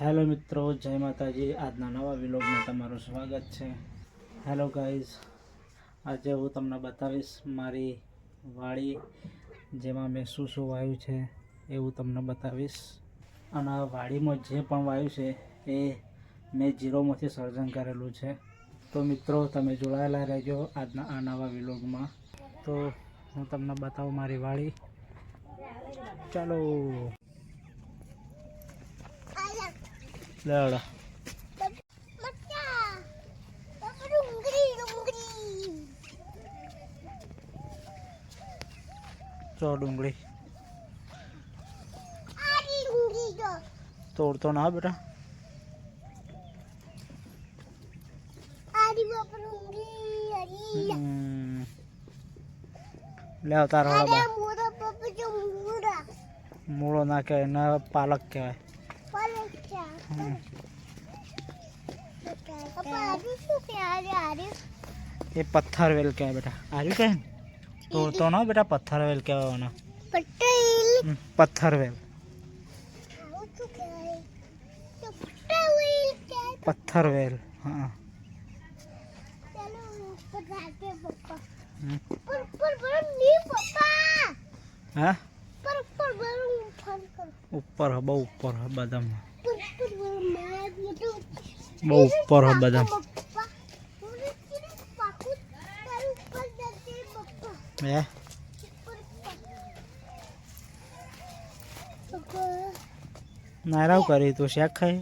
Hello મિત્રો, જય માતાજી। આજના નવા વિલોગમાં તમારું સ્વાગત છે। હેલો ગાઈઝ, આજે હું તમને બતાવીશ મારી વાડી, જેમાં મેં શું શું વાવ્યું છે એ હું તમને બતાવીશ। અને આ વાડીમાં જે પણ વાવ્યું છે એ મેં ઝીરોમાંથી સર્જન કરેલું છે। તો મિત્રો, તમે જોડાયેલા રહેજો આજના આ નવા વિલોગમાં। તો હું તમને બતાવું મારી વાડી, ચાલો લેવડો। ચો ડુંગળી તોડતો ના બેટા, લે તારા મૂળો ના કહેવાય, ના પાલક કહેવાય। ये पत्थर वेल क्या है बेटा? आर्यू क्या है? तोड़तो ना बेटा, पत्थर वेल क्या होना? पत्थर वेल, पत्थर वेल, हाँ। हाँ? ऊपर है, बहुत ऊपर है बादाम, बहुत ऊपर है बादाम। नाराव करी तो शेक खाए,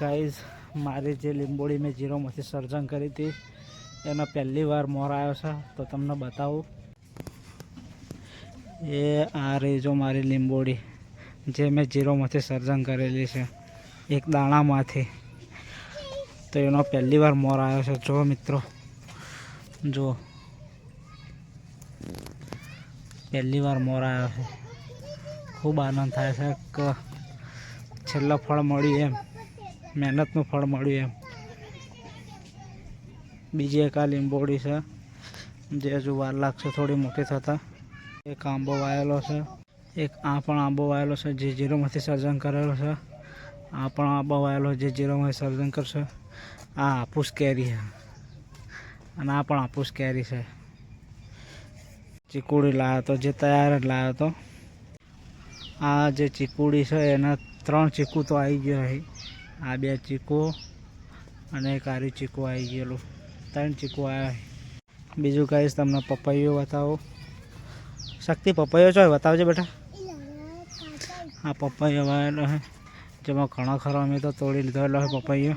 गाइस मारी जे લીંબોડી में जीरो में सर्जन करी थी एना पहली बार मोर आयो छे, तो तमने बताऊँ। ये आ रही जो मारी લીંબોડી जे मैं जीरो में सर्जन करेली है एक दाणा में, तो एनो पहली बार मोर आयो छे। जो मित्रों, जो पहली बार मोर आयो है, खूब आनंद थाय छे कि छेल्ला फल मळ्युं एम, मेहनतनुं फल मळ्युं एम। बीजी एक आ લીંબોડી छे जे हजू वार लागशे थोड़ी मोटी थता। एक आंबो वायेलो छे, एक आ पण आंबो वायेलो छे जे जीरोमांथी सर्जन करेलो छे। आ पण आंबो वायेलो जे जीरोमांथी सर्जन करशे। आ हापूस केरी है अने आ पण हापूस केरी छे। चीकूड़ी लाव्यो तो, जे तैयार ज लाव्यो तो। आ जे चीकूड़ी छे एना 3 चीकू तो आई गयो है। आ 2 चीकू अने एक आरी चीकू आई गयेलुं, 3 चीकू आया है। बीजू गाइस तमने पपैयो बतावो। शक्ति पपैयो चो बतावजे बेटा। आ पपैयो वायेलो है, जेमां घणो खरो अमे तो तोड़ी लीधेलो है पपैयो।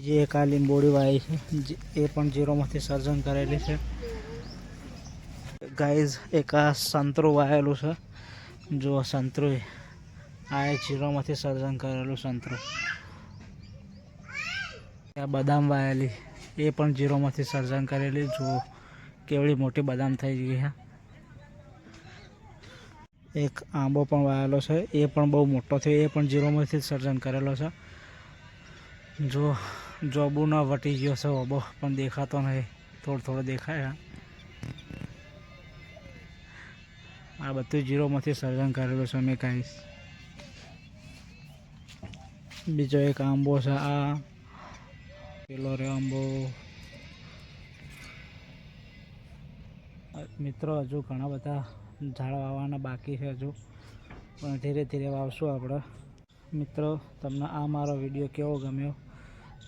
जे एक आ લીંબોડી वाई है, ए पण जीरोमांथी सर्जन करेली है। गाइस एक आ संतरू वायेलुं छे, जो संतरू आ जीरोमांथी सर्जन करेलुं संतरू। आ बदाम वायेली, ए पण जीरोमांथी सर्जन करेली। जो केवड़ी मोटी बदाम थई गई है। एक आंबो पण वायेलो छे, ए पण बहु मोटो थयो, ए पण जीरोमांथी सर्जन करेलो छे। जो जोबू न वटी गयो छे ओबो, पण देखातो नहीं, थोड़ो थोड़ो देखाय। आ बधुं जीरोमांथी सर्जन करेलुं छे मैं गाइस। बीजो एक आंबो छे, आ पेलो रे आंबो। मित्रों, हजू घणा बधा झाड़ वाववाना बाकी है हजू, पण धीरे धीरे वावशुं आपणे। मित्रों, तमने आ मारो विडियो केवो गम्यो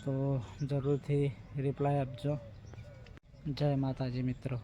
तो जरूरथी रिप्लाय आपजो। जय माताजी मित्रों।